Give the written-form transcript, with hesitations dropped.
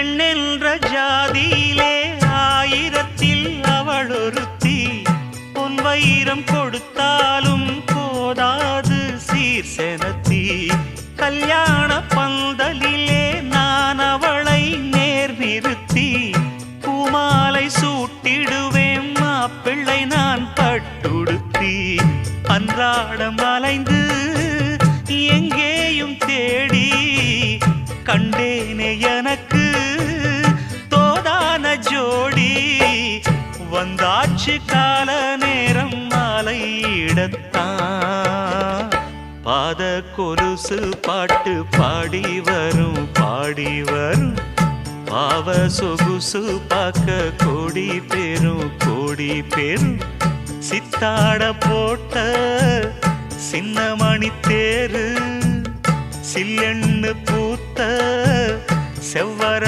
பெண்ணென்ற ஜாதியிலே ஆயிரத்தில் அவள் ஒருத்தி. பொன் வைரம் கொடுத்தாலும் போதாது சீர் செனத்தி. கல்யாண பந்தலிலே நான் அவளை நேர் நிறுத்தி. பூமாலை சூட்டிடுவேன் மாப்பிள்ளை நான் பட்டுடுத்தி. அன்றாடம் அலைந்து எங்கேயும் தேடி கண்டேனே எனக்கு தோதான ஜோடி. வந்தாச்சு கால நேரம் மாலையிடத்தான். பாத கொலுசு பாட்டு பாடி வரும் பாடி வரும். பாவ சொகுசு பார்க்க கோடி பேரும். சித்தாட போட்ட சின்ன மணி தேரு. சில்லெண்ணு பூத்த செவ்வர